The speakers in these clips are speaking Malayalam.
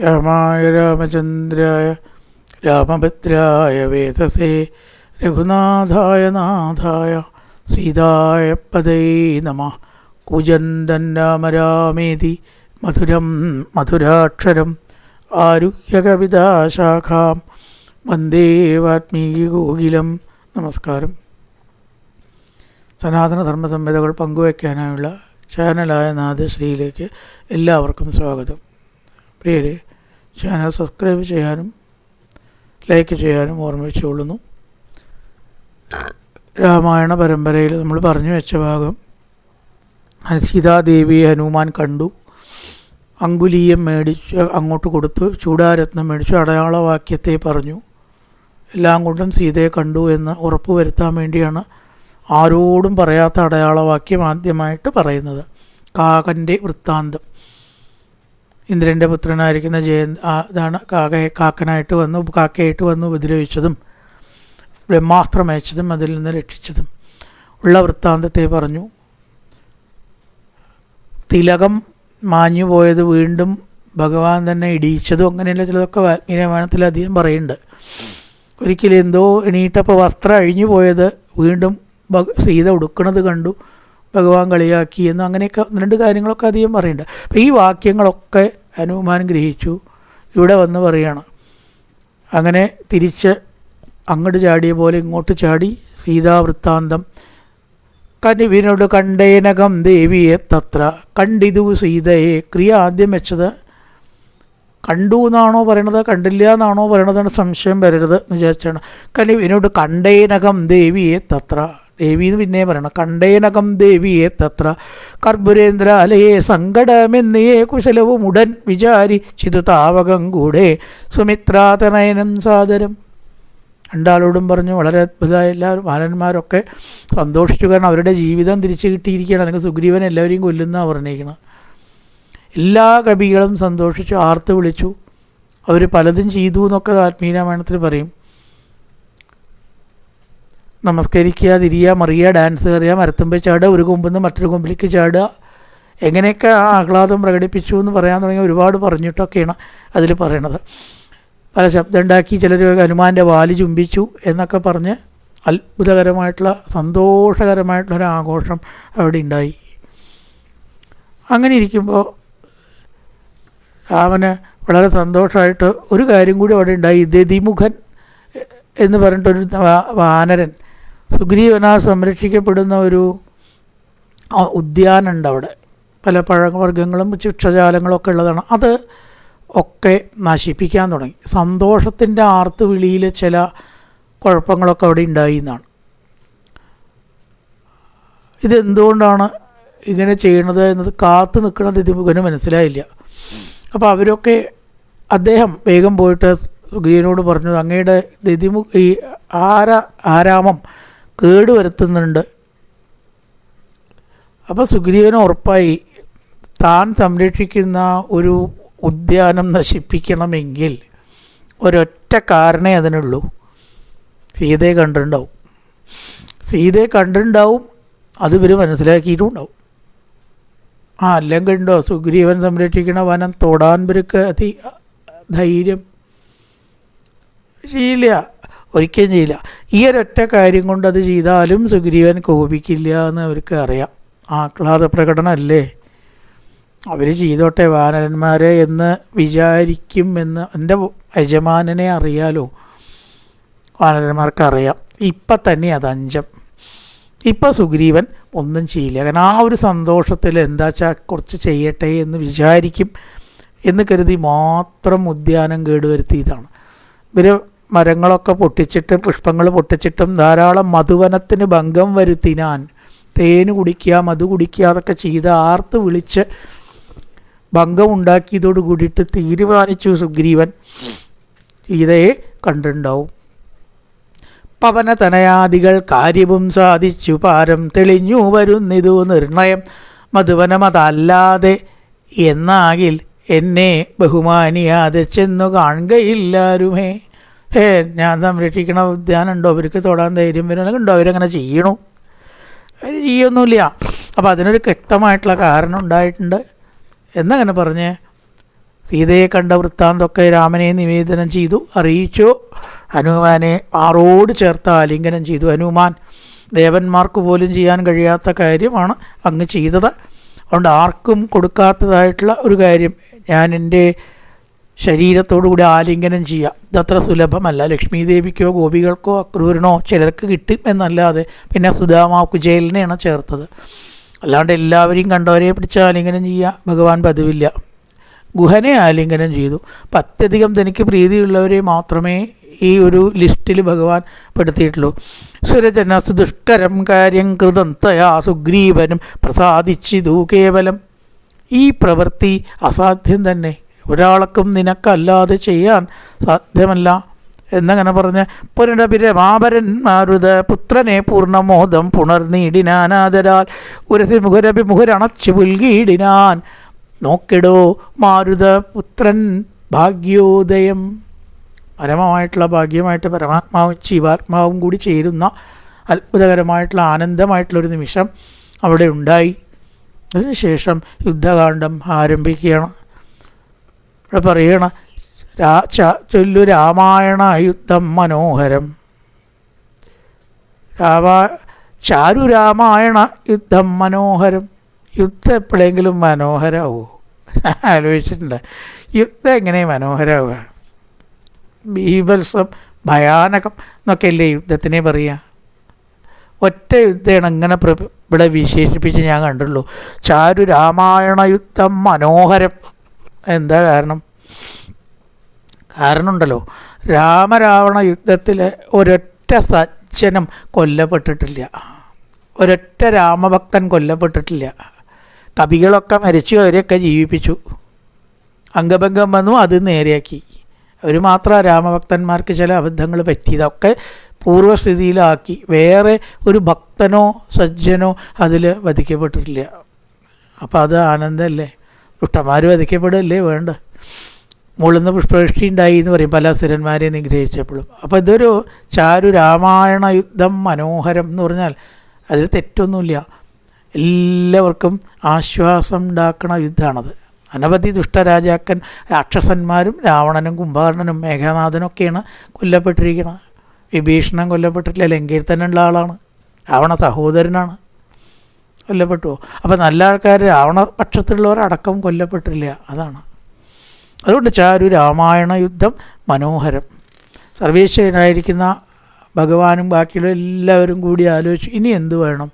രാമായ രാമചന്ദ്രായ രാമഭദ്രായ വേദസേ രഘുനാഥായ നാഥായ സീതായ പദൈ നമഃ. കൂജന്തൻ രാമ രാമേതി മധുരം മധുരാക്ഷരം ആരുഹ്യകവിതാശാഖാം വന്ദേ വാൽമീകികോകിലം. നമസ്കാരം. സനാതനധർമ്മ സംഹിതകൾ പങ്കുവയ്ക്കാനായുള്ള ചാനലായ നാദശ്രീയിലേക്ക് എല്ലാവർക്കും സ്വാഗതം. പ്രിയരെ, ചാനൽ സബ്സ്ക്രൈബ് ചെയ്യാനും ലൈക്ക് ചെയ്യാനും ഓർമ്മിച്ചുകൊള്ളുന്നു. രാമായണ പരമ്പരയിൽ നമ്മൾ പറഞ്ഞു വെച്ച ഭാഗം, സീതാദേവിയെ ഹനുമാൻ കണ്ടു, അങ്കുലീയം മേടിച്ച് അങ്ങോട്ട് കൊടുത്തു, ചൂടാരത്നം മേടിച്ചു, അടയാളവാക്യത്തെ പറഞ്ഞു. എല്ലാം കൊണ്ടും സീതയെ കണ്ടു എന്ന് ഉറപ്പ് വരുത്താൻ വേണ്ടിയാണ് ആരോടും പറയാത്ത അടയാളവാക്യം ആദ്യമായിട്ട് പറയുന്നത്. കാകൻ്റെ വൃത്താന്തം. ഇന്ദ്രൻ്റെ പുത്രനായിരിക്കുന്ന ഇതാണ് കാക്കയായിട്ട് വന്ന് ഉപദ്രവിച്ചതും ബ്രഹ്മാസ്ത്രമയച്ചതും അതിൽ നിന്ന് രക്ഷിച്ചതും ഉള്ള വൃത്താന്തത്തെ പറഞ്ഞു. തിലകം മാഞ്ഞു പോയത് വീണ്ടും ഭഗവാൻ തന്നെ ഇടിയിച്ചതും അങ്ങനെയുള്ള ചിലതൊക്കെ വാൽമീകി അധികം പറയുന്നുണ്ട്. ഒരിക്കലും എന്തോ എണീറ്റപ്പോൾ വസ്ത്രം അഴിഞ്ഞു പോയത് വീണ്ടും സീത ഉടുക്കണത് കണ്ടു, ഭഗവാൻ കളിയാക്കി എന്ന് അങ്ങനെയൊക്കെ രണ്ട് കാര്യങ്ങളൊക്കെ അധികം പറയുന്നുണ്ട്. അപ്പോൾ ഈ വാക്യങ്ങളൊക്കെ ഹനുമാൻ ഗ്രഹിച്ചു. ഇവിടെ വന്ന് പറയുകയാണ്, അങ്ങനെ തിരിച്ച് അങ്ങോട്ട് ചാടിയ പോലെ ഇങ്ങോട്ട് ചാടി. സീതാവൃത്താന്തം. കനിവിനോട് കണ്ടേനകം ദേവിയെ തത്ര കണ്ടിതു സീതയെ. ക്രിയ ആദ്യം വെച്ചത് കണ്ടു എന്നാണോ പറയണത് കണ്ടില്ല എന്നാണോ പറയണതാണ് സംശയം വരരുത് എന്ന് വിചാരിച്ചാണ്. കനിവിനോട് കണ്ടേനകം ദേവിയെ തത്ര. ദേവി എന്ന് പിന്നെ പറയണം. കണ്ടേനകം ദേവിയെ തത്ര കർപ്പുരേന്ദ്രാലയെ സങ്കടമെന്നേ കുശലവും ഉടൻ വിചാരിച്ചിതു താവകം കൂടെ സുമിത്രാതനയനം സാദരം. രണ്ടാളോടും പറഞ്ഞു. വളരെ അത്ഭുതമായ എല്ലാവരും വാനന്മാരൊക്കെ സന്തോഷിച്ചു. കാരണം അവരുടെ ജീവിതം തിരിച്ചു കിട്ടിയിരിക്കുകയാണ്. അല്ലെങ്കിൽ സുഗ്രീവൻ എല്ലാവരെയും കൊല്ലുന്നതാണ് പറഞ്ഞിരിക്കണം. എല്ലാ കവികളും സന്തോഷിച്ചു, ആർത്ത് വിളിച്ചു. അവർ പലതും ചെയ്തു എന്നൊക്കെ ആത്മീയരാമായണത്തിൽ പറയും. നമസ്കരിക്കുക, തിരിയുക, മറിയുക, ഡാൻസ് കയറുക, മരത്തുമ്പോൾ ചാടുക, ഒരു കൊമ്പിൽ നിന്ന് മറ്റൊരു കൊമ്പിലേക്ക് ചാടുക, എങ്ങനെയൊക്കെ ആ ആഹ്ലാദം പ്രകടിപ്പിച്ചു എന്ന് പറയാൻ തുടങ്ങി ഒരുപാട് പറഞ്ഞിട്ടൊക്കെയാണ് അതിൽ പറയണത്. പല ശബ്ദം ഉണ്ടാക്കി, ചിലർ ഹനുമാൻ്റെ വാല് ചുംബിച്ചു എന്നൊക്കെ പറഞ്ഞ് അത്ഭുതകരമായിട്ടുള്ള സന്തോഷകരമായിട്ടുള്ളൊരു ആഘോഷം അവിടെ ഉണ്ടായി. അങ്ങനെ ഇരിക്കുമ്പോൾ രാമന് വളരെ സന്തോഷമായിട്ട് ഒരു കാര്യം കൂടി അവിടെ ഉണ്ടായി. ദതിമുഖൻ എന്ന് പറഞ്ഞിട്ടൊരു വാനരൻ, സുഗ്രീവനാൽ സംരക്ഷിക്കപ്പെടുന്ന ഒരു ഉദ്യാനമുണ്ട് അവിടെ. പല പഴവർഗ്ഗങ്ങളും വൃക്ഷജാലങ്ങളൊക്കെ ഉള്ളതാണ്. അത് ഒക്കെ നശിപ്പിക്കാൻ തുടങ്ങി. സന്തോഷത്തിൻ്റെ ആർത്ത് വിളിയിൽ ചില കുഴപ്പങ്ങളൊക്കെ അവിടെ ഉണ്ടായി എന്നാണ്. ഇതെന്തുകൊണ്ടാണ് ഇങ്ങനെ ചെയ്യണത് എന്നത് കാത്തു നിൽക്കുന്നത് ദതിമുഖന് മനസ്സിലായില്ല. അപ്പോൾ അവരൊക്കെ അദ്ദേഹം വേഗം പോയിട്ട് സുഗ്രീവനോട് പറഞ്ഞു, അങ്ങയുടെ ഈ ആരാമം കേടുവരുത്തുന്നുണ്ട്. അപ്പോൾ സുഗ്രീവന് ഉറപ്പായി താൻ സംരക്ഷിക്കുന്ന ഒരു ഉദ്യാനം നശിപ്പിക്കണമെങ്കിൽ ഒരൊറ്റ കാരണമേ അതിനുള്ളൂ. സീതയെ കണ്ടിട്ടുണ്ടാവും. അത് ഇവർ മനസ്സിലാക്കിയിട്ടുണ്ടാവും. അല്ലെങ്കിൽ ഉണ്ടോ സുഗ്രീവൻ സംരക്ഷിക്കണ വനം തൊടാൻ ഇവർക്ക് ധൈര്യം? ചെയ്യില്ല, ഒരിക്കലും ചെയ്യില്ല. ഈ ഒരൊറ്റ കാര്യം കൊണ്ട് അത് ചെയ്താലും സുഗ്രീവൻ കോപിക്കില്ല എന്ന് അവർക്ക് അറിയാം. ആഹ്ലാദ പ്രകടനമല്ലേ, അവർ ചെയ്തോട്ടെ വാനരന്മാരെ എന്ന് വിചാരിക്കും എന്ന് എൻ്റെ യജമാനനെ അറിയാലോ. വാനരന്മാർക്കറിയാം. ഇപ്പം തന്നെ അത് അഞ്ചം. ഇപ്പം സുഗ്രീവൻ ഒന്നും ചെയ്യില്ല. കാരണം ആ ഒരു സന്തോഷത്തിൽ എന്താ വെച്ചാൽ കുറച്ച് ചെയ്യട്ടെ എന്ന് വിചാരിക്കും എന്ന് കരുതി മാത്രം ഉദ്യാനം കേടുവരുത്തിയതാണ്. ഇവർ മരങ്ങളൊക്കെ പൊട്ടിച്ചിട്ട് പുഷ്പങ്ങൾ പൊട്ടിച്ചിട്ടും ധാരാളം മധുവനത്തിന് ഭംഗം വരുത്തിനാൻ. തേന് കുടിക്കുക, മധു കുടിക്കുക, അതൊക്കെ ചെയ്ത് ആർത്ത് വിളിച്ച് ഭംഗമുണ്ടാക്കിയതോട് കൂടിയിട്ട് തീരുമാനിച്ചു സുഗ്രീവൻ സീതയെ കണ്ടിട്ടുണ്ടാവും. പവനതനയാദികൾ കാര്യവും സാധിച്ചു പാരം തെളിഞ്ഞു വരുന്നിതു നിർണയം മധുവനമതല്ലാതെ എന്നാകിൽ എന്നെ ബഹുമാനിയാതെ ചെന്നു കാണുകയില്ലാരുമേ. ഞാൻ സംരക്ഷിക്കണ ഉദ്യാനമുണ്ടോ, അവർക്ക് തൊടാൻ ധൈര്യം വരുന്നുണ്ടോ, അവരങ്ങനെ ചെയ്യണു? അവർ ചെയ്യൊന്നുമില്ല. അപ്പോൾ അതിനൊരു വ്യക്തമായിട്ടുള്ള കാരണം ഉണ്ടായിട്ടുണ്ട് എന്നങ്ങനെ പറഞ്ഞ് സീതയെ കണ്ട വൃത്താന്തൊക്കെ രാമനെ നിവേദനം ചെയ്തു, അറിയിച്ചു. ഹനുമാനെ ആറോട് ചേർത്ത് ആലിംഗനം ചെയ്തു. ഹനുമാൻ ദേവന്മാർക്ക് പോലും ചെയ്യാൻ കഴിയാത്ത കാര്യമാണ് അങ്ങ് ചെയ്തത്. അതുകൊണ്ട് ആർക്കും കൊടുക്കാത്തതായിട്ടുള്ള ഒരു കാര്യം ഞാൻ എൻ്റെ ശരീരത്തോടുകൂടി ആലിംഗനം ചെയ്യുക, ഇതത്ര സുലഭമല്ല. ലക്ഷ്മി ദേവിക്കോ ഗോപികൾക്കോ അക്രൂരനോ ചിലർക്ക് കിട്ടും എന്നല്ലാതെ പിന്നെ സുധാമ കുചേലനെയാണ് ചേർത്തത്. അല്ലാണ്ട് എല്ലാവരെയും കണ്ടവരെ പിടിച്ച് ആലിംഗനം ചെയ്യുക ഭഗവാൻ പതിവില്ല. ഗുഹനെ ആലിംഗനം ചെയ്തു. അപ്പം അത്യധികം തനിക്ക് പ്രീതിയുള്ളവരെ മാത്രമേ ഈ ഒരു ലിസ്റ്റിൽ ഭഗവാൻ പെടുത്തിയിട്ടുള്ളൂ. സുരജനസു ദുഷ്കരം കാര്യം കൃതം തയാ സുഗ്രീവനും പ്രസാദിച്ചിതു കേവലം. ഈ പ്രവൃത്തി അസാധ്യം തന്നെ, ഒരാൾക്കും നിനക്കല്ലാതെ ചെയ്യാൻ സാധ്യമല്ല എന്നങ്ങനെ പറഞ്ഞ് പുനരഭിരമാപരന്മാരുത പുത്രനെ പൂർണ്ണമോദം പുണർനീടിനാനാദരാൽ ഉരസി മുഖരഭിമുഖരണച്ചു പുൽകീടിനാൻ. നോക്കിടോ മാരുത പുത്രൻ ഭാഗ്യോദയം. പരമമായിട്ടുള്ള ഭാഗ്യമായിട്ട് പരമാത്മാവും ജീവാത്മാവും കൂടി ചേരുന്ന അത്ഭുതകരമായിട്ടുള്ള ആനന്ദമായിട്ടുള്ളൊരു നിമിഷം അവിടെ ഉണ്ടായി. അതിനുശേഷം യുദ്ധകാന്ഡം ആരംഭിക്കുകയാണ്. ഇവിടെ പറയണ ചൊല്ലു രാമായണ യുദ്ധം മനോഹരം. ചാരു രാമായണ യുദ്ധം മനോഹരം. യുദ്ധം എപ്പോഴെങ്കിലും മനോഹരമാവുമോ? ആലോചിച്ചിട്ടുണ്ട്. യുദ്ധം എങ്ങനെ മനോഹരമാവുക? ബീഭത്സം, ഭയാനകം എന്നൊക്കെയല്ലേ യുദ്ധത്തിനെ പറയുക. ഒറ്റ യുദ്ധമാണ് അങ്ങനെ ഇവിടെ വിശേഷിപ്പിച്ച് ഞാൻ കണ്ടുള്ളൂ. ചാരു രാമായണ യുദ്ധം മനോഹരം. എന്താ കാരണം? കാരണമുണ്ടല്ലോ. രാമരാവണ യുദ്ധത്തിൽ ഒരൊറ്റ സജ്ജനം കൊല്ലപ്പെട്ടിട്ടില്ല, ഒരൊറ്റ രാമഭക്തൻ കൊല്ലപ്പെട്ടിട്ടില്ല. കവികളൊക്കെ മരിച്ചു, അവരെയൊക്കെ ജീവിപ്പിച്ചു. അംഗഭംഗം വന്നു, അത് നേരെയാക്കി. അവർ മാത്രം രാമഭക്തന്മാർക്ക് ചില അബദ്ധങ്ങൾ പറ്റിയതൊക്കെ പൂർവ്വസ്ഥിതിയിലാക്കി. വേറെ ഒരു ഭക്തനോ സജ്ജനോ അതിൽ വധിക്കപ്പെട്ടിട്ടില്ല. അപ്പോൾ അത് ആനന്ദമല്ലേ? ദുഷ്ടന്മാർ വധിക്കപ്പെടുകയല്ലേ വേണ്ട. മുകളിൽ നിന്ന് പുഷ്പവൃഷ്ടി ഉണ്ടായി എന്ന് പറയും പല അസുരന്മാരെ നിഗ്രഹിച്ചപ്പോഴും. അപ്പോൾ ഇതൊരു ചാരു രാമായണ യുദ്ധം മനോഹരം എന്ന് പറഞ്ഞാൽ അതിൽ തെറ്റൊന്നുമില്ല. എല്ലാവർക്കും ആശ്വാസം ഉണ്ടാക്കുന്ന യുദ്ധമാണത്. അനവധി ദുഷ്ടരാജാക്കൻ രാക്ഷസന്മാരും രാവണനും കുംഭകർണനും മേഘനാഥനൊക്കെയാണ് കൊല്ലപ്പെട്ടിരിക്കുന്നത്. വിഭീഷണൻ കൊല്ലപ്പെട്ടിട്ടില്ല, ലങ്കയിൽ തന്നെ ഉള്ള ആളാണ്, രാവണ സഹോദരനാണ്. കൊല്ലപ്പെട്ടുവോ? അപ്പോൾ നല്ല ആൾക്കാർ രാവണ പക്ഷത്തുള്ളവരടക്കം കൊല്ലപ്പെട്ടില്ല. അതാണ്. അതുകൊണ്ട് ചാരു രാമായണ യുദ്ധം മനോഹരം. സർവേശ്വരനായിരിക്കുന്ന ഭഗവാനും ബാക്കിയുള്ള എല്ലാവരും കൂടി ആലോചിച്ചു ഇനി എന്ത് വേണം.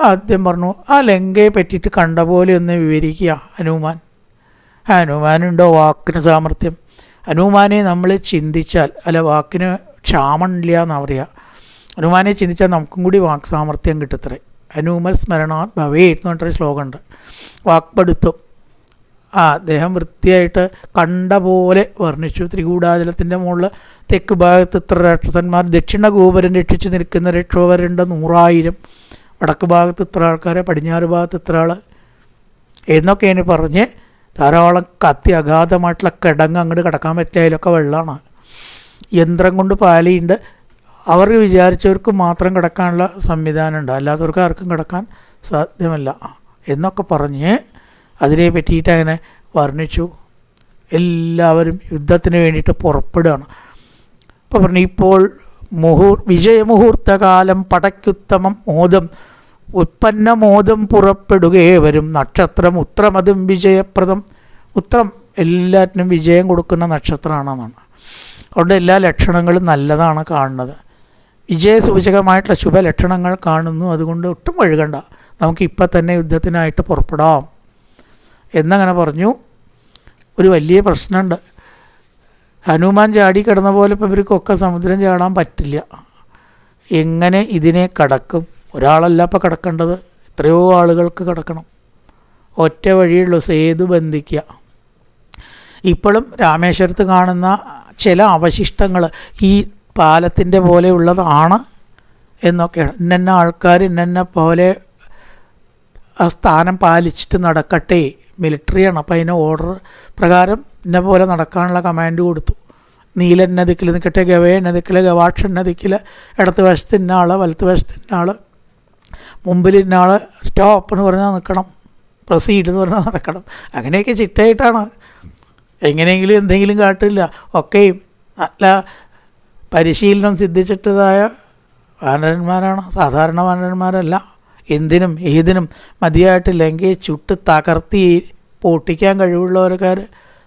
ആദ്യം പറഞ്ഞു ആ ലങ്കയെ പറ്റിയിട്ട് കണ്ട പോലെ ഒന്ന് വിവരിക്കുക ഹനുമാൻ. ഹനുമാനുണ്ടോ വാക്കിന് സാമർഥ്യം? ഹനുമാനെ നമ്മൾ ചിന്തിച്ചാൽ, അല്ല വാക്കിന് ക്ഷാമമില്ല എന്നാണ് പറയുക. ഹനുമാനെ ചിന്തിച്ചാൽ നമുക്കും കൂടി വാക്ക് സാമർഥ്യം കിട്ടത്രേ. ഹനുമൽ സ്മരണാത് ഭവേ എന്ന് പറഞ്ഞിട്ടൊരു ശ്ലോകമുണ്ട്. വാക്പടുത്തും. അദ്ദേഹം വൃത്തിയായിട്ട് കണ്ട പോലെ വർണ്ണിച്ചു. ത്രികൂടാചലത്തിൻ്റെ മുകളിൽ തെക്ക് ഭാഗത്ത് ഇത്ര രാക്ഷസന്മാർ, ദക്ഷിണ ഗോപുരം രക്ഷിച്ച് നിൽക്കുന്ന രക്ഷോവരുണ്ട് 100,000, വടക്ക് ഭാഗത്ത് ഇത്ര ആൾക്കാരെ, പടിഞ്ഞാറ് ഭാഗത്ത് ഇത്ര ആൾ എന്നൊക്കെയാണ് പറഞ്ഞ് ധാരാളം കത്തി അഗാധമായിട്ടുള്ള കിടങ്ങ് അങ്ങോട്ട് കിടക്കാൻ പറ്റില്ല. അതിലൊക്കെ വെള്ളമാണ്. യന്ത്രം കൊണ്ട് പാലിയുണ്ട്. അവർ വിചാരിച്ചവർക്ക് മാത്രം കിടക്കാനുള്ള സംവിധാനമുണ്ട്, അല്ലാത്തവർക്ക് ആർക്കും കിടക്കാൻ സാധ്യമല്ല എന്നൊക്കെ പറഞ്ഞ് അതിനെ പറ്റിയിട്ട് അങ്ങനെ വർണ്ണിച്ചു. എല്ലാവരും യുദ്ധത്തിന് വേണ്ടിയിട്ട് പുറപ്പെടുകയാണ്. അപ്പോൾ പറഞ്ഞു ഇപ്പോൾ വിജയമുഹൂർത്തകാലം പടയ്ക്കുത്തമം മോദം ഉത്പന്നമോദം പുറപ്പെടുകേവരും നക്ഷത്രം ഉത്രമതും വിജയപ്രദം. ഉത്രം എല്ലാറ്റിനും വിജയം കൊടുക്കുന്ന നക്ഷത്രമാണെന്നാണ്. അവിടെ എല്ലാ ലക്ഷണങ്ങളും നല്ലതാണ് കാണുന്നത്. വിജയസൂചകമായിട്ടുള്ള ശുഭലക്ഷണങ്ങൾ കാണുന്നു. അതുകൊണ്ട് ഒട്ടും വഴുകണ്ട, നമുക്കിപ്പം തന്നെ യുദ്ധത്തിനായിട്ട് പുറപ്പെടാം എന്നങ്ങനെ പറഞ്ഞു. ഒരു വലിയ പ്രശ്നമുണ്ട്. ഹനുമാൻ ചാടി കിടന്ന പോലെ ഇപ്പോൾ ഇവർക്കൊക്കെ സമുദ്രം ചാടാൻ പറ്റില്ല. എങ്ങനെ ഇതിനെ കടക്കും? ഒരാളല്ല ഇപ്പോൾ കിടക്കേണ്ടത്, എത്രയോ ആളുകൾക്ക് കിടക്കണം. ഒറ്റ വഴിയുള്ളൂ, സേതു ബന്ധിക്കുക. ഇപ്പോഴും രാമേശ്വരത്ത് കാണുന്ന ചില അവശിഷ്ടങ്ങൾ ഈ പാലത്തിൻ്റെ പോലെയുള്ളതാണ് എന്നൊക്കെയാണ്. ഇന്ന ആൾക്കാർ ഇന്ന പോലെ ആ സ്ഥാനം പാലിച്ചിട്ട് നടക്കട്ടെ. മിലിറ്ററിയാണ്, അപ്പോൾ അതിന് ഓർഡർ പ്രകാരം ഇന്ന പോലെ നടക്കാനുള്ള കമാൻഡ് കൊടുത്തു. നീല എന്ന ദിക്കിൽ നിൽക്കട്ടെ, ഗവേ എന്ന ദിക്കിൽ, ഗവാക്ഷ എന്ന ദിക്കിൽ, ഇടത്ത് വശത്ത് ഇന്ന ആൾ, വലത്ത് വശത്ത് ഇന്ന ആൾ, മുമ്പിൽ ഇന്ന ആൾ, സ്റ്റോപ്പ് എന്ന് പറഞ്ഞാൽ നിൽക്കണം. പ്രൊസീഡ് എന്ന് പറഞ്ഞാൽ നടക്കണം. അങ്ങനെയൊക്കെ ചിട്ടയായിട്ടാണ്. എങ്ങനെയെങ്കിലും എന്തെങ്കിലും കാട്ടില്ല. ഒക്കെയും നല്ല പരിശീലനം സിദ്ധിച്ചിട്ടതായ വാനരന്മാരാണ്, സാധാരണ വാനരന്മാരല്ല. എന്തിനും ഏതിനും മതിയായിട്ടില്ലെങ്കിൽ ചുട്ട് തകർത്തി പൊട്ടിക്കാൻ കഴിവുള്ളവർക്കാർ,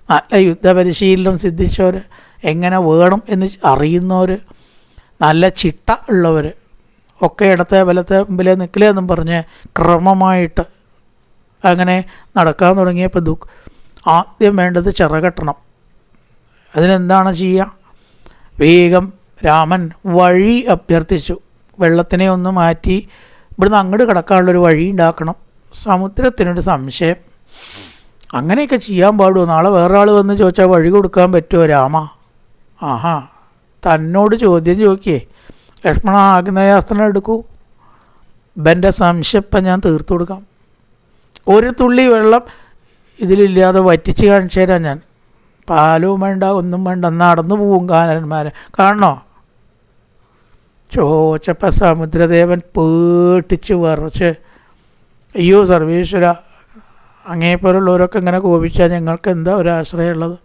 നല്ല യുദ്ധപരിശീലനം സിദ്ധിച്ചവർ, എങ്ങനെ വേണം എന്ന് അറിയുന്നവർ, നല്ല ചിട്ട ഉള്ളവർ ഒക്കെ ഇടത്തെ വലത്തെ മുമ്പിലെ നിൽക്കില്ലേ എന്നും പറഞ്ഞ് ക്രമമായിട്ട് അങ്ങനെ നടക്കാൻ തുടങ്ങിയപ്പോൾ ആദ്യം വേണ്ടത് ചിറകെട്ടണം. അതിനെന്താണ് ചെയ്യുക? വേഗം രാമൻ വഴി അഭ്യർത്ഥിച്ചു. വെള്ളത്തിനെ ഒന്ന് മാറ്റി ഇവിടുന്ന് അങ്ങോട്ട് കിടക്കാനുള്ളൊരു വഴി ഉണ്ടാക്കണം. സമുദ്രത്തിനൊരു സംശയം, അങ്ങനെയൊക്കെ ചെയ്യാൻ പാടുമോ? നാളെ വേറൊരാൾ വന്ന് ചോദിച്ചാൽ വഴി കൊടുക്കാൻ പറ്റുമോ രാമ? ആഹാ, തന്നോട് ചോദ്യം ചോദിക്കേ. ലക്ഷ്മണ ആഗ്നേയാസ്ത്രം എടുക്കൂ, ഇവൻ്റെ സംശയം ഇപ്പം ഞാൻ തീർത്തു കൊടുക്കാം. ഒരു തുള്ളി വെള്ളം ഇതിലില്ലാതെ വറ്റിച്ച് കാണിച്ചു തരാം ഞാൻ. പാലും വേണ്ട, ഒന്നും വേണ്ട, നടന്നു പോവും കാനന്മാരെ. കാണണോ? ചോദിച്ചപ്പോൾ സമുദ്രദേവൻ പേട്ടിച്ച് വിറച്ച്, അയ്യോ സർവേശ്വര, അങ്ങേപ്പോലുള്ളവരൊക്കെ ഇങ്ങനെ കോപിച്ചാൽ ഞങ്ങൾക്ക് എന്താ ഒരാശ്രയമുള്ളത്?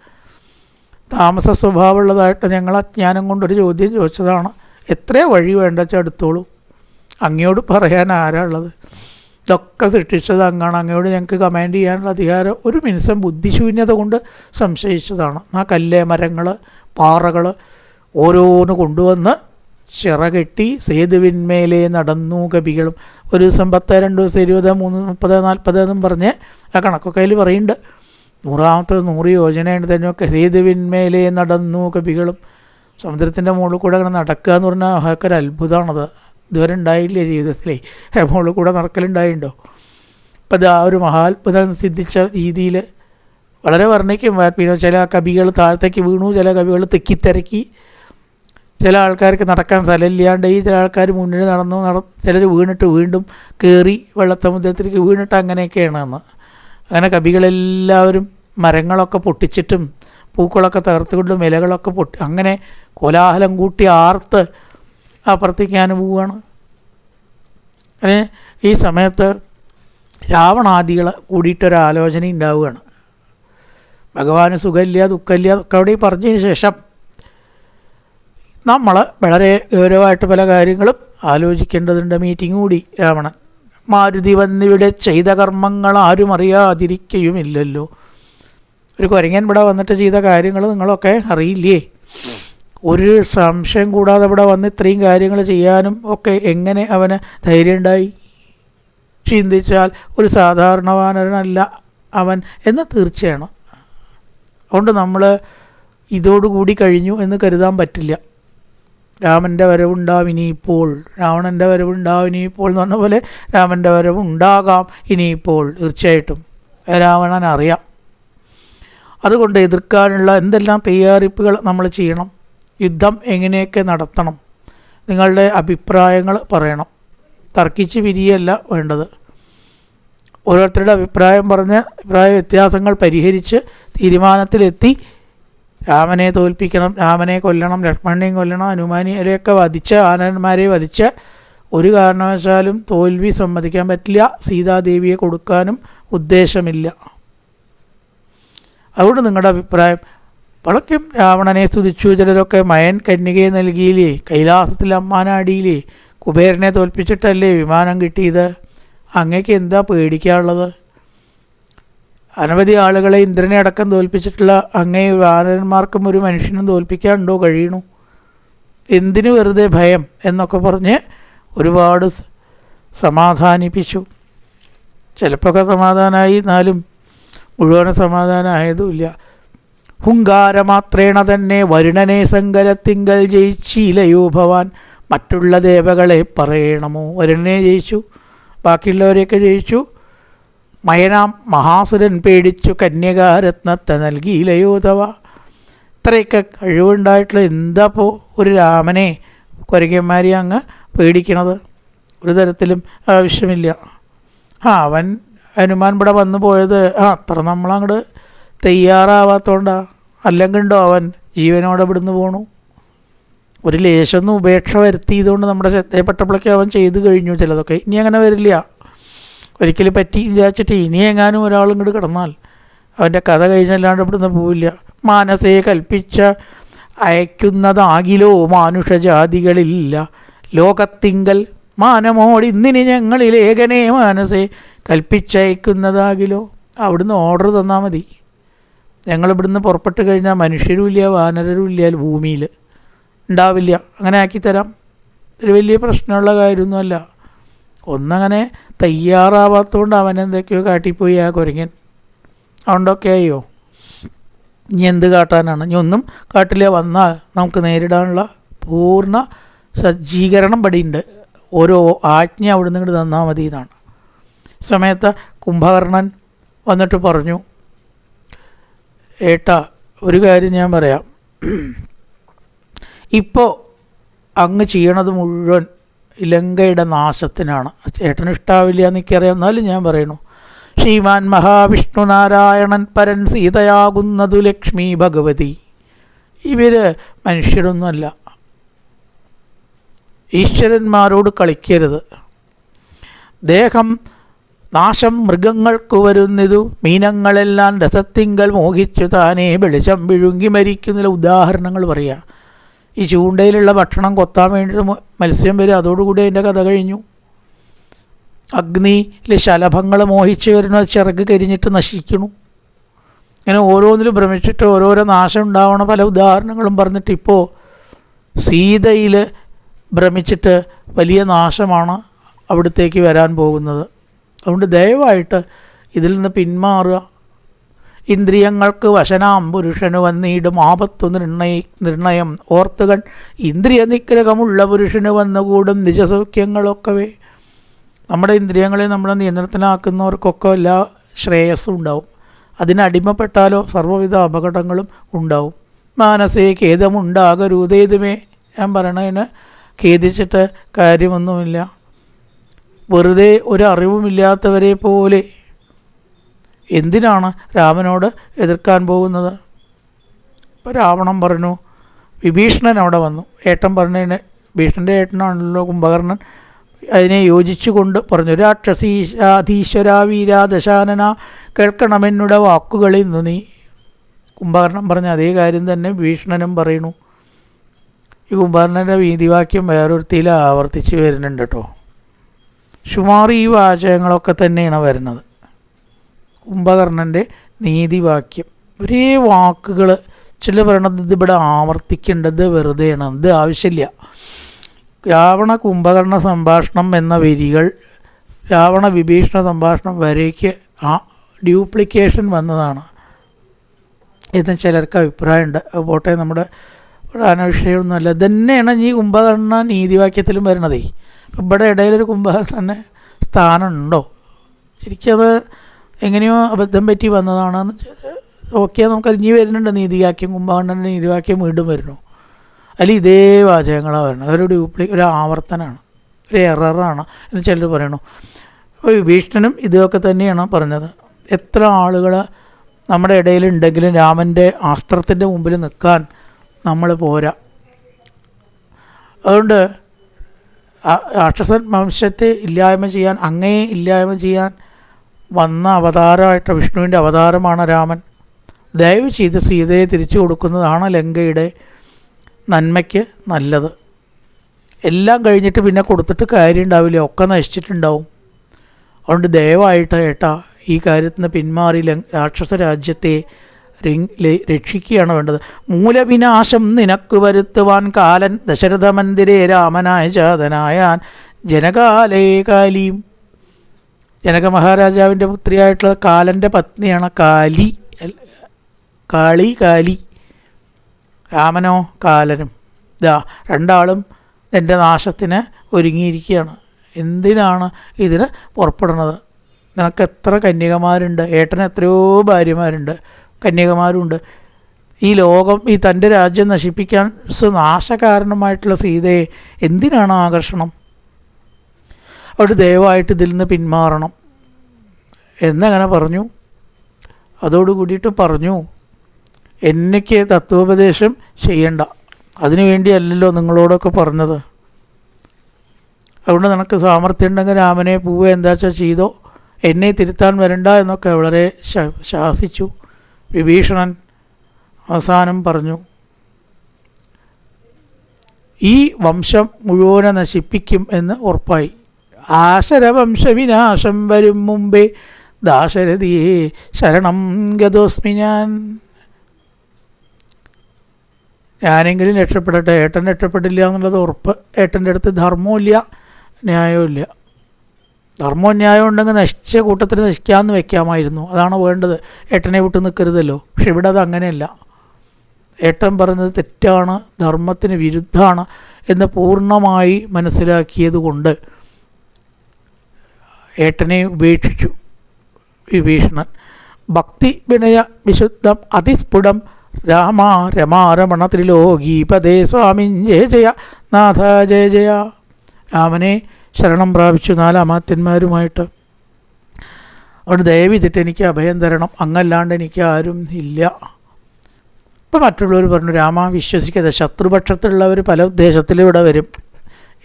താമസ സ്വഭാവമുള്ളതായിട്ട് ഞങ്ങൾ അജ്ഞാനം കൊണ്ടൊരു ചോദ്യം ചോദിച്ചതാണ്. എത്ര വഴി വേണ്ട വെച്ചാൽ എടുത്തോളൂ, അങ്ങയോട് പറയാൻ ആരാ ഉള്ളത്? ഇതൊക്കെ സൃഷ്ടിച്ചത് അങ്ങാണ്, അങ്ങയോട് ഞങ്ങൾക്ക് കമാൻഡ് ചെയ്യാനുള്ള അധികാരം ഒരു നിമിഷം ബുദ്ധിശൂന്യത കൊണ്ട് സംശയിച്ചതാണ്. ആ കല്ല്, മരങ്ങൾ, പാറകൾ ഓരോന്ന് കൊണ്ടുവന്ന് ചിറകെട്ടി സേതുവിന്മേലെ നടന്നു കവികളും. ഒരു ദിവസം 10, 2 ദിവസം 20, 30, 40 എന്നും പറഞ്ഞ് ആ കണക്കൊക്കെ അതിൽ പറയുന്നുണ്ട്. 100ാമത്തെ 100 യോജനയുണ്ട് തന്നെയൊക്കെ. സേതുവിന്മേലെ നടന്നു കവികളും. സമുദ്രത്തിൻ്റെ മുകളിൽ കൂടെ അങ്ങനെ നടക്കുക എന്ന് പറഞ്ഞാൽ അതൊക്കെ ഒരു അത്ഭുതമാണത്. ഇതുവരെ ഉണ്ടായില്ലേ ജീവിതത്തിലേ? മുകളിൽ കൂടെ നടക്കലുണ്ടായിട്ടോ? ഇപ്പം അത് ആ ഒരു മഹാത്ഭുതം സിദ്ധിച്ച രീതിയിൽ വളരെ വർണ്ണിക്കും. പിന്നെ ചില കവികൾ താഴത്തേക്ക് വീണു, ചില കവികൾ തെക്കിത്തിരക്കി, ചില ആൾക്കാർക്ക് നടക്കാൻ സ്ഥലമില്ലാണ്ടായി, ചില ആൾക്കാർ മുന്നിൽ നടന്നു, ചിലർ വീണിട്ട് വീണ്ടും കയറി വെള്ളസമുദ്രത്തിലേക്ക് വീണിട്ട് അങ്ങനെയൊക്കെയാണ് അന്ന്. അങ്ങനെ കവികളെല്ലാവരും മരങ്ങളൊക്കെ പൊട്ടിച്ചിട്ടും പൂക്കളൊക്കെ തകർത്തുകൊണ്ടും ഇലകളൊക്കെ അങ്ങനെ കോലാഹലം കൂട്ടി ആർത്ത് അപ്പുറത്തേക്കാൻ പോവുകയാണ്. അങ്ങനെ ഈ സമയത്ത് രാവണാദികൾ കൂടിയിട്ടൊരാലോചന ഉണ്ടാവുകയാണ്. ഭഗവാന് സുഖമില്ല, ദുഃഖമില്ല ഒക്കെ അവിടെ പറഞ്ഞതിന് ശേഷം നമ്മൾ വളരെ ഗൗരവമായിട്ട് പല കാര്യങ്ങളും ആലോചിക്കേണ്ടതുണ്ട്. മീറ്റിംഗ് കൂടി രാവണൻ. മാരുതി വന്നിവിടെ ചെയ്ത കർമ്മങ്ങൾ ആരും അറിയാതിരിക്കുകയുമില്ലല്ലോ. ഒരു കുരങ്ങൻ ഇവിടെ വന്നിട്ട് ചെയ്ത കാര്യങ്ങൾ നിങ്ങളൊക്കെ അറിയില്ലേ? ഒരു സംശയം കൂടാതെ ഇവിടെ വന്ന് ഇത്രയും കാര്യങ്ങൾ ചെയ്യാനും ഒക്കെ എങ്ങനെ അവന് ധൈര്യം ഉണ്ടായി? ചിന്തിച്ചാൽ ഒരു സാധാരണ വാനരനല്ല അവൻ എന്ന് തീർച്ചയാണ്. അതുകൊണ്ട് നമ്മൾ ഇതോടുകൂടി കഴിഞ്ഞു എന്ന് കരുതാൻ പറ്റില്ല. രാമൻ്റെ വരവുണ്ടാവും ഇനിയിപ്പോൾ, രാവണൻ്റെ വരവുണ്ടാവും ഇനിയിപ്പോൾ എന്ന് പറഞ്ഞ പോലെ രാമൻ്റെ വരവുണ്ടാകാം ഇനിയിപ്പോൾ തീർച്ചയായിട്ടും. രാവണൻ അറിയാം. അതുകൊണ്ട് എതിർക്കാനുള്ള എന്തെല്ലാം തയ്യാറെടുപ്പുകൾ നമ്മൾ ചെയ്യണം, യുദ്ധം എങ്ങനെയൊക്കെ നടത്തണം, നിങ്ങളുടെ അഭിപ്രായങ്ങൾ പറയണം. തർക്കിച്ച് പിരിയല്ല വേണ്ടത്. ഓരോരുത്തരുടെ അഭിപ്രായം പറഞ്ഞ് അഭിപ്രായ വ്യത്യാസങ്ങൾ പരിഹരിച്ച് തീരുമാനത്തിലെത്തി രാമനെ തോൽപ്പിക്കണം, രാമനെ കൊല്ലണം, ലക്ഷ്മണനെയും കൊല്ലണം, ഹനുമാനെയൊക്കെ വധിച്ച് ആനന്ദന്മാരെ വധിച്ച് ഒരു കാരണവശാലും തോൽവി സമ്മതിക്കാൻ പറ്റില്ല. സീതാദേവിയെ കൊടുക്കാനും ഉദ്ദേശമില്ല. അതുകൊണ്ട് നിങ്ങളുടെ അഭിപ്രായം വളയ്ക്കും. രാവണനെ സ്തുതിച്ചു ചിലരൊക്കെ. മയൻ കന്യകയെ നൽകിയില്ലേ, കൈലാസത്തിൽ അമ്മാനാടിയില്ലേ, കുബേരനെ തോൽപ്പിച്ചിട്ടല്ലേ വിമാനം കിട്ടിയത്? അങ്ങേക്ക് എന്താ പേടിക്കാനുള്ളത്? അനവധി ആളുകളെ ഇന്ദ്രനെ അടക്കം തോൽപ്പിച്ചിട്ടുള്ള അങ്ങേ വാനരന്മാർക്കും ഒരു മനുഷ്യനും തോൽപ്പിക്കാനുണ്ടോ കഴിയണു? എന്തിനു വെറുതെ ഭയം എന്നൊക്കെ പറഞ്ഞ് ഒരുപാട് സമാധാനിപ്പിച്ചു. ചിലപ്പോഴൊക്കെ സമാധാനമായി, എന്നാലും മുഴുവൻ സമാധാനമായതുമില്ല. ഹുങ്കാരമാത്രേണ തന്നെ വരുണനെ സങ്കരത്തിങ്കൽ ജയിച്ചില്ലയോ ഭവാൻ. മറ്റുള്ള ദേവകളെ പറയണമോ? വരുണനെ ജയിച്ചു, ബാക്കിയുള്ളവരെയൊക്കെ ജയിച്ചു. മയനാം മഹാസുരൻ പേടിച്ചു കന്യകാരത്നത്തെ നൽകിയില്ലയോ തവ. ഇത്രയൊക്കെ കഴിവുണ്ടായിട്ടുള്ള എന്താപ്പോൾ ഒരു രാമനെ കുരങ്ങന്മാരെ അങ്ങ് പേടിക്കണത്? ഒരു തരത്തിലും ആവശ്യമില്ല. അവൻ ഹനുമാൻ ഇവിടെ വന്നു പോയത് അത്ര നമ്മളങ്ങോട്ട് തയ്യാറാവാത്തതുകൊണ്ടാണ്. അല്ലെങ്കിൽ ഉണ്ടോ അവൻ ജീവനോടെ ഇവിടുന്ന് പോണു? ഒരു ലേശമൊന്നും ഉപേക്ഷ വരുത്തിയതുകൊണ്ട് നമ്മുടെ ശ്രദ്ധയപ്പെട്ടപ്പോഴൊക്കെ അവൻ ചെയ്തു കഴിഞ്ഞു ചിലതൊക്കെ. ഇനി അങ്ങനെ വരില്ല. ഒരിക്കലും പറ്റി വിചാരിച്ചിട്ട് ഇനി എങ്ങാനും ഒരാളും ഇങ്ങോട്ട് കിടന്നാൽ അവൻ്റെ കഥ കഴിഞ്ഞല്ലാണ്ട് ഇവിടുന്ന് പോവില്ല. മാനസേ കൽപ്പിച്ച അയക്കുന്നതാകിലോ മാനുഷജാതികളില്ല ലോകത്തിങ്കൽ മാനമോടിന്നിനി ഞങ്ങളിൽ ഏകനെ മാനസേ കൽപ്പിച്ചയക്കുന്നതാകിലോ. അവിടുന്ന് ഓർഡർ തന്നാൽ മതി. ഞങ്ങളിവിടുന്ന് പുറപ്പെട്ട് കഴിഞ്ഞാൽ മനുഷ്യരും ഇല്ല വാനരരും ഇല്ല ഭൂമിയിൽ ഉണ്ടാവില്ല. അങ്ങനെ ആക്കിത്തരാം. ഒരു വലിയ പ്രശ്നമുള്ള കാര്യമൊന്നുമല്ല. ഒന്നങ്ങനെ തയ്യാറാവാത്തതുകൊണ്ട് അവനെന്തൊക്കെയോ കാട്ടിപ്പോയി ആ കുരങ്ങൻ. അതുകൊണ്ടൊക്കെ അയ്യോ ഇനി എന്ത് കാട്ടാനാണ്? ഇനി ഒന്നും കാട്ടില്ല. വന്നാൽ നമുക്ക് നേരിടാനുള്ള പൂർണ്ണ സജ്ജീകരണം പടിയുണ്ട്. ഓരോ ആജ്ഞ അവിടെ നിന്ന് ഇങ്ങോട്ട് തന്നാൽ മതി എന്നാണ്. സമയത്ത് കുംഭകർണൻ വന്നിട്ട് പറഞ്ഞു, ഏട്ടാ ഒരു കാര്യം ഞാൻ പറയാം. ഇപ്പോൾ അങ്ങ് ചെയ്യണത് മുഴുവൻ ലങ്കയുടെ നാശത്തിനാണ്. ചേട്ടന് ഇഷ്ടാവില്ല എനിക്കറിയാം, എന്നാലും ഞാൻ പറയണു. ശ്രീമാൻ മഹാവിഷ്ണു നാരായണൻ പരൻ സീതയാകുന്നതു ലക്ഷ്മി ഭഗവതി. ഇവർ മനുഷ്യരൊന്നുമല്ല. ഈശ്വരന്മാരോട് കളിക്കരുത്. ദേഹം നാശം മൃഗങ്ങൾക്ക് വരുന്നതു മീനങ്ങളെല്ലാം രസത്തിങ്കൽ മോഹിച്ചു താനേ വെളിച്ചം വിഴുങ്ങി മരിക്കുന്നതിലെ ഉദാഹരണങ്ങൾ പറയുക. ഈ ചൂണ്ടയിലുള്ള ഭക്ഷണം കൊത്താൻ വേണ്ടിയിട്ട് മത്സ്യം വരും, അതോടുകൂടി അതിൻ്റെ കഥ കഴിഞ്ഞു. അഗ്നിയിൽ ശലഭങ്ങൾ മോഹിച്ച് വരുന്ന ചിറക് കരിഞ്ഞിട്ട് നശിക്കണു. ഇങ്ങനെ ഓരോന്നിലും ഭ്രമിച്ചിട്ട് ഓരോരോ നാശം ഉണ്ടാവണ പല ഉദാഹരണങ്ങളും പറഞ്ഞിട്ട് ഇപ്പോൾ സീതയിൽ ഭ്രമിച്ചിട്ട് വലിയ നാശമാണ് അവിടത്തേക്ക് വരാൻ പോകുന്നത്. അതുകൊണ്ട് ദയവായിട്ട് ഇതിൽ നിന്ന് പിന്മാറുക. ഇന്ദ്രിയങ്ങൾക്ക് വശനാം പുരുഷന് വന്നിടും ആപത്തു നിർണയം ഓർത്തുകൾ ഇന്ദ്രിയ നിഗ്രഹമുള്ള പുരുഷന് വന്നുകൂടും നിജസൗഖ്യങ്ങളൊക്കവേ. നമ്മുടെ ഇന്ദ്രിയങ്ങളെ നമ്മുടെ നിയന്ത്രണത്തിലാക്കുന്നവർക്കൊക്കെ എല്ലാ ശ്രേയസ്സും ഉണ്ടാവും. അതിനടിമപ്പെട്ടാലോ സർവ്വവിധ അപകടങ്ങളും ഉണ്ടാവും. മാനസേ ഖേദമുണ്ടാകരുതേതുമേ. ഞാൻ പറയണതിന് ഖേദിച്ചിട്ട് കാര്യമൊന്നുമില്ല. വെറുതെ ഒരറിവുമില്ലാത്തവരെ പോലെ എന്തിനാണ് രാമനോട് എതിർക്കാൻ പോകുന്നത്? ഇപ്പോൾ രാവണൻ പറഞ്ഞു, വിഭീഷണൻ അവിടെ വന്നു. ഏട്ടൻ പറഞ്ഞതിന്, ഭീഷണൻ്റെ ഏട്ടനാണല്ലോ കുംഭകർണൻ, അതിനെ യോജിച്ചുകൊണ്ട് പറഞ്ഞു, രാക്ഷസീശാധീശ്വരാ വീരാ ദശാനന കേൾക്കണമെന്നുടെ വാക്കുകളിൽ നിന്ന് നീ. കുംഭകർണൻ പറഞ്ഞ അതേ കാര്യം തന്നെ ഭീഷണനും പറയണു. ഈ കുംഭകർണൻ്റെ വീതിവാക്യം വേറൊരുത്തിയിൽ ആവർത്തിച്ച് വരുന്നുണ്ട് കേട്ടോ. സുമാർ ഈ വാചകങ്ങളൊക്കെ തന്നെയാണ് വരുന്നത്. കുംഭകർണൻ്റെ നീതിവാക്യം ഒരേ വാക്കുകൾ ചില പറയണത് ഇത് ഇവിടെ ആവർത്തിക്കേണ്ടത് വെറുതെയാണ്, ഇത് ആവശ്യമില്ല. രാവണ കുംഭകർണ സംഭാഷണം എന്ന വരികൾ രാവണ വിഭീഷണ സംഭാഷണം വരേക്ക് ആ ഡ്യൂപ്ലിക്കേഷൻ വന്നതാണ് എന്ന് ചിലർക്ക് അഭിപ്രായമുണ്ട്. പോട്ടെ, നമ്മുടെ പ്രധാന വിഷയമൊന്നുമല്ല. ഇതന്നെയാണ് ഈ കുംഭകർണ നീതിവാക്യത്തിലും വരുന്നതേ. ഇപ്പം ഇവിടെ ഇടയിലൊരു കുംഭകർണന് സ്ഥാനമുണ്ടോ? ശരിക്കും അത് എങ്ങനെയോ അബദ്ധം പറ്റി വന്നതാണെന്ന് ഓക്കെ. നമുക്ക് ഇനി വരുന്നുണ്ട് നീതിവാക്യം, കുംഭകർണൻ്റെ നീതിവാക്യം വീണ്ടും വരുന്നു. അതിൽ ഇതേ വാചകങ്ങളാണ് വരുന്നത്. അതൊരു ഒരു ആവർത്തനമാണ്, ഒരു എററാണ് എന്ന് ചിലർ പറയണു. അപ്പോൾ വിഭീഷണനും ഇതൊക്കെ തന്നെയാണ് പറഞ്ഞത്. എത്ര ആളുകൾ നമ്മുടെ ഇടയിലുണ്ടെങ്കിലും രാമൻ്റെ അസ്ത്രത്തിൻ്റെ മുമ്പിൽ നിൽക്കാൻ നമ്മൾ പോരാ. അതുകൊണ്ട് രാക്ഷസൻ വംശത്തെ ഇല്ലായ്മ ചെയ്യാൻ, അങ്ങയെ ഇല്ലായ്മ ചെയ്യാൻ വന്ന അവതാരമായിട്ട് വിഷ്ണുവിൻ്റെ അവതാരമാണ് രാമൻ. ദയവ് ചെയ്ത് സീതയെ തിരിച്ചു കൊടുക്കുന്നതാണ് ലങ്കയുടെ നന്മയ്ക്ക് നല്ലത്. എല്ലാം കഴിഞ്ഞിട്ട് പിന്നെ കൊടുത്തിട്ട് കാര്യം ഉണ്ടാവില്ല, ഒക്കെ നശിച്ചിട്ടുണ്ടാവും. അതുകൊണ്ട് ദയവായിട്ട് ഏട്ടാ ഈ കാര്യത്തിന് പിന്മാറി രാക്ഷസ രാജ്യത്തെ രക്ഷിക്കുകയാണ് വേണ്ടത്. മൂലവിനാശം നിനക്ക് വരുത്തുവാൻ കാലൻ ദശരഥ മന്ദിരേ രാമനായ ജാതനായാൻ ജനകാലേ കാലിയും. ജനക മഹാരാജാവിൻ്റെ പുത്രിയായിട്ടുള്ള കാലൻ്റെ പത്നിയാണ് കാലി. കാളി. രാമനോ കാലനും ഇതാ രണ്ടാളും എൻ്റെ നാശത്തിന് ഒരുങ്ങിയിരിക്കുകയാണ്. എന്തിനാണ് ഇതിന് പുറപ്പെടുന്നത്? നിനക്ക് എത്ര കന്യകമാരുണ്ട്, ഏട്ടന് എത്രയോ ഭാര്യമാരുണ്ട്, കന്യകമാരുണ്ട്. ഈ ലോകം, ഈ തൻ്റെ രാജ്യം നശിപ്പിക്കാൻ നാശകാരണമായിട്ടുള്ള സീതയെ എന്തിനാണ് ആകർഷണം? അവിടെ ദയവായിട്ട് ഇതിൽ നിന്ന് പിന്മാറണം എന്നങ്ങനെ പറഞ്ഞു. അതോടുകൂടിയിട്ട് പറഞ്ഞു, എനിക്ക് തത്വോപദേശം ചെയ്യണ്ട, അതിനു വേണ്ടിയല്ലല്ലോ നിങ്ങളോടൊക്കെ പറഞ്ഞത്. അതുകൊണ്ട് നിനക്ക് സാമർഥ്യം ഉണ്ടെങ്കിൽ രാമനെ പോവുക എന്താ വെച്ചാൽ ചെയ്തോ, എന്നെ തിരുത്താൻ വരണ്ട എന്നൊക്കെ വളരെ ശാസിച്ചു. വിഭീഷണൻ അവസാനം പറഞ്ഞു, ഈ വംശം മുഴുവനെ നശിപ്പിക്കും എന്ന് ഉറപ്പായി. ആശരവംശവിനാശം വരും മുമ്പേ ദാശരഥിയെ ശരണം ഗതോസ്മി. ഞാനെങ്കിലും രക്ഷപ്പെടട്ടെ, ഏട്ടൻ രക്ഷപ്പെട്ടില്ല എന്നുള്ളത് ഉറപ്പ്. ഏട്ടൻ്റെ അടുത്ത് ധർമ്മമില്ല, ന്യായമില്ല. ധർമ്മവും ന്യായം ഉണ്ടെങ്കിൽ നശിച്ച കൂട്ടത്തിൽ നശിക്കാമെന്ന് വെക്കാമായിരുന്നു. അതാണ് വേണ്ടത്. ഏട്ടനെ വിട്ട് നിൽക്കരുതല്ലോ. പക്ഷെ ഇവിടെ അത് അങ്ങനെയല്ല. ഏട്ടൻ പറയുന്നത് തെറ്റാണ്, ധർമ്മത്തിന് വിരുദ്ധമാണ് എന്ന് പൂർണ്ണമായി മനസ്സിലാക്കിയത് കൊണ്ട് ഏട്ടനെ ഉപേക്ഷിച്ചു വിഭീഷണൻ. ഭക്തി വിനയ വിശുദ്ധം അതിസ്ഫുടം രാമ രമാരമണ ത്രിലോകീപദേ സ്വാമിൻ ജയ ജയ നാഥ ജയ ജയ. രാമനെ ശരണം പ്രാപിച്ചു നാലാമാത്യന്മാരുമായിട്ട്. അവിടെ ദയവിതിട്ട് എനിക്ക് അഭയം തരണം, അങ്ങല്ലാണ്ട് എനിക്ക് ആരും ഇല്ല. ഇപ്പം മറ്റുള്ളവർ പറഞ്ഞു, രാമ വിശ്വസിക്കാതെ. ശത്രുപക്ഷത്തുള്ളവർ പല ഉദ്ദേശത്തിലും ഇവിടെ വരും.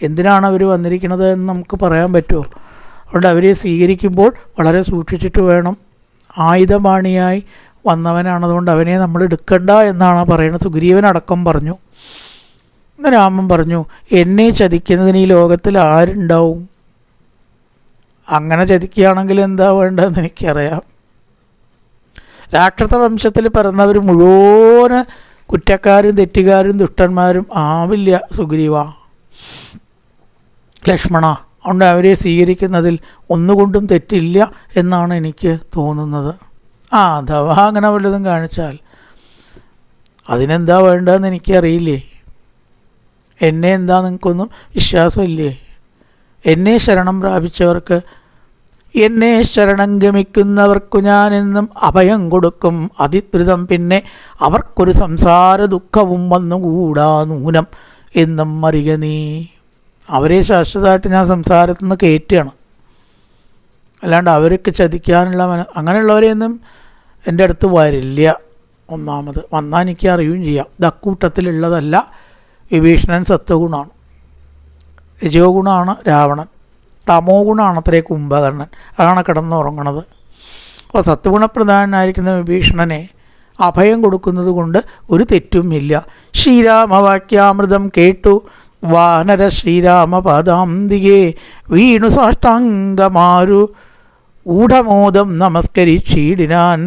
എന്തിനാണ് അവർ വന്നിരിക്കുന്നത് എന്ന് നമുക്ക് പറയാൻ പറ്റുമോ? അതുകൊണ്ട് അവരെ സ്വീകരിക്കുമ്പോൾ വളരെ സൂക്ഷിച്ചിട്ട് വേണം. ആയുധപാണിയായി വന്നവനാണ്, അതുകൊണ്ട് അവനെ നമ്മൾ എടുക്കണ്ട എന്നാണ് പറയുന്നത്. സുഗ്രീവനടക്കം പറഞ്ഞു. രാമൻ പറഞ്ഞു, എന്നെ ചതിക്കുന്നതിന് ഈ ലോകത്തിൽ ആരുണ്ടാവും? അങ്ങനെ ചതിക്കുകയാണെങ്കിൽ എന്താ വേണ്ടതെന്ന് എനിക്കറിയാം. രാക്ഷസ വംശത്തിൽ പിറന്നവർ മുഴുവൻ കുറ്റക്കാരും തെറ്റുകാരും ദുഷ്ടന്മാരും ആവില്ല സുഗ്രീവ, ലക്ഷ്മണ. അതുകൊണ്ട് അവരെ സ്വീകരിക്കുന്നതിൽ ഒന്നുകൊണ്ടും തെറ്റില്ല എന്നാണ് എനിക്ക് തോന്നുന്നത്. അഥവാ അങ്ങനെ വല്ലതും കാണിച്ചാൽ അതിനെന്താ വേണ്ടതെന്ന് എനിക്കറിയില്ലേ. എന്നെ എന്താ നിങ്ങൾക്കൊന്നും വിശ്വാസമില്ലേ? എന്നെ ശരണം പ്രാപിച്ചവർക്ക്, എന്നെ ശരണം ഗമിക്കുന്നവർക്കു ഞാനെന്നും അഭയം കൊടുക്കും അതിദ്രുതം. പിന്നെ അവർക്കൊരു സംസാര ദുഃഖവും വന്നുകൂടാ നൂനം എന്നും അറിയ നീ. അവരെ ശാശ്വതമായിട്ട് ഞാൻ സംസാരത്തിൽ നിന്ന് കയറ്റുകയാണ്. അല്ലാണ്ട് അവർക്ക് ചതിക്കാനുള്ള അങ്ങനെയുള്ളവരെയൊന്നും എൻ്റെ അടുത്ത് വരില്ല. ഒന്നാമത് വന്നാൽ എനിക്ക് അറിയുകയും ചെയ്യാം. ഇത് അക്കൂട്ടത്തിലുള്ളതല്ല. വിഭീഷണൻ സത്വഗുണമാണ്, രജോ ഗുണമാണ് രാവണൻ, തമോ ഗുണമാണ് അത്രേ കുംഭകർണൻ. അതാണ് കിടന്നുറങ്ങണത്. അപ്പോൾ സത്വഗുണപ്രധാനായിരിക്കുന്ന വിഭീഷണനെ അഭയം കൊടുക്കുന്നത് കൊണ്ട് ഒരു തെറ്റുമില്ല. ശ്രീരാമവാക്യാമൃതം കേട്ടു വാനര ശ്രീരാമപാദാന്തികെ വീണു സാഷ്ടാംഗമാരു ഊഢമോദം നമസ്കരിച്ചീടിനാൻ.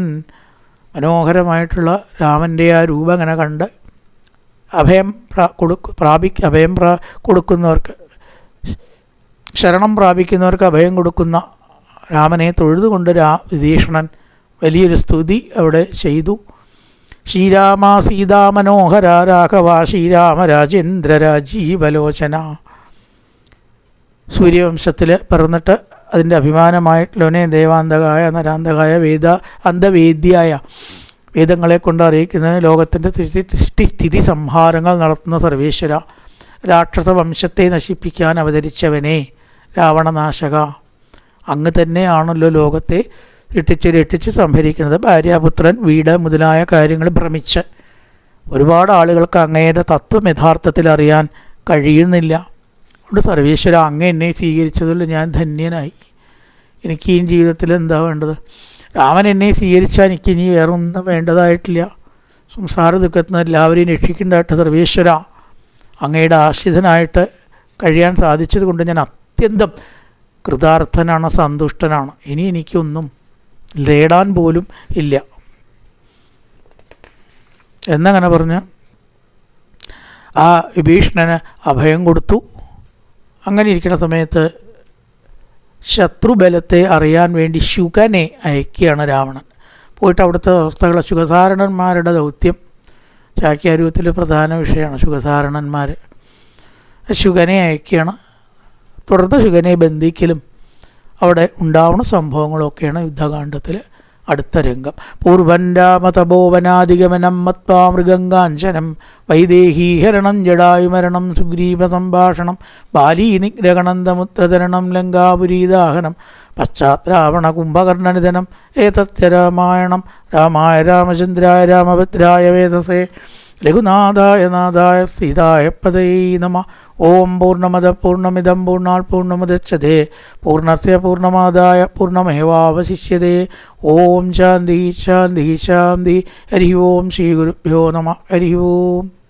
മനോഹരമായിട്ടുള്ള രാമൻ്റെ ആ രൂപം അങ്ങനെ കണ്ട് അഭയം കൊടുക്കുന്നവർക്ക്, ശരണം പ്രാപിക്കുന്നവർക്ക് അഭയം കൊടുക്കുന്ന രാമനെ തൊഴുതുകൊണ്ട് വിഭീഷണൻ വലിയൊരു സ്തുതി അവിടെ ചെയ്തു. ശ്രീരാമ സീതാമനോഹര രാഘവ ശ്രീരാമ രാജേന്ദ്ര രാജീവലോചന. സൂര്യവംശത്തിൽ പിറന്നിട്ട് അതിൻ്റെ അഭിമാനമായിട്ടുള്ളവനെ ദേവാന്തകായ നരാന്തകായ അന്തവേദ്യായ വേദങ്ങളെ കൊണ്ട് അറിയിക്കുന്നതിന് ലോകത്തിൻ്റെ സ്ഥിതി സംഹാരങ്ങൾ നടത്തുന്ന സർവേശ്വര, രാക്ഷസ വംശത്തെ നശിപ്പിക്കാൻ അവതരിച്ചവനെ, രാവണനാശക, അങ്ങ് തന്നെയാണല്ലോ ലോകത്തെ രക്ഷിച്ച് സംഭരിക്കുന്നത്. ഭാര്യാപുത്രൻ, വീട് മുതലായ കാര്യങ്ങൾ ഭ്രമിച്ച് ഒരുപാട് ആളുകൾക്ക് അങ്ങയുടെ തത്വം യഥാർത്ഥത്തിൽ അറിയാൻ കഴിയുന്നില്ല. അതുകൊണ്ട് സർവേശ്വര, അങ്ങ് എന്നെ സ്വീകരിച്ചതിൽ ഞാൻ ധന്യനായി. എനിക്ക് ഈ ജീവിതത്തിൽ എന്താ വേണ്ടത്? രാമൻ എന്നെ സ്വീകരിച്ചാൽ എനിക്ക് ഇനി വേറെ ഒന്നും വേണ്ടതായിട്ടില്ല. സംസാര ദുഃഖത്തിൽ നിന്ന് എല്ലാവരെയും രക്ഷിക്കേണ്ടതായിട്ട് സർവേശ്വര, അങ്ങയുടെ ആശ്രിതനായിട്ട് കഴിയാൻ സാധിച്ചത് കൊണ്ട് ഞാൻ അത്യന്തം കൃതാർത്ഥനാണ്, സന്തുഷ്ടനാണ്. ഇനി എനിക്കൊന്നും നേടാൻ പോലും ഇല്ല എന്നങ്ങനെ പറഞ്ഞ് ആ വിഭീഷണന് അഭയം കൊടുത്തു. അങ്ങനെ ഇരിക്കുന്ന സമയത്ത് ശത്രുബലത്തെ അറിയാൻ വേണ്ടി ശുകനെ അയക്കുകയാണ് രാവണൻ. പോയിട്ട് അവിടുത്തെ അവസ്ഥകൾ, ശുഗസാരണന്മാരുടെ ദൗത്യം ശാക്യാരൂപത്തിൽ പ്രധാന വിഷയമാണ്. ശുഗസാരണന്മാർ ശുകനെ അയക്കുകയാണ്. തുടർന്ന് ശുകനെ ബന്ധിക്കലും അവിടെ ഉണ്ടാവുന്ന സംഭവങ്ങളൊക്കെയാണ് യുദ്ധകാണ്ഡത്തിൽ അടുത്ത രംഗം. പൂർവൻ രാമതപോവനാധിഗമനം മത്വാ മൃഗങ്കാഞ്ചനം വൈദേഹീഹരണം ജടായുമരണം സുഗ്രീവ സംഭാഷണം ബാലീ നിഗ്രഹണന്തമുത്രതരണം ലങ്കാപുരീദാഹനം പശ്ചാത്രാവണ കുംഭകർണനിധനം ഏതത്യ രാമായണം രാമായ രാമചന്ദ്രായ രാമഭദ്രായ വേദസേ രഘുനാഥായ നാഥായ സീതായ പതയേ നമ. ഓം പൂർണ്ണമദ പൂർണ്ണമിദം പൂർണ്ണാത് പൂർണ്ണമുദച്യതേ പൂർണ്ണസ്യ പൂർണ്ണമാദായ പൂർണ്ണമേവാവശിഷ്യതേ. ഓം ശാന്തി ശാന്തി ശാന്തി. ഹരി ഓം. ശ്രീ ഗുരുഭ്യോ നമ. ഹരി ഓം.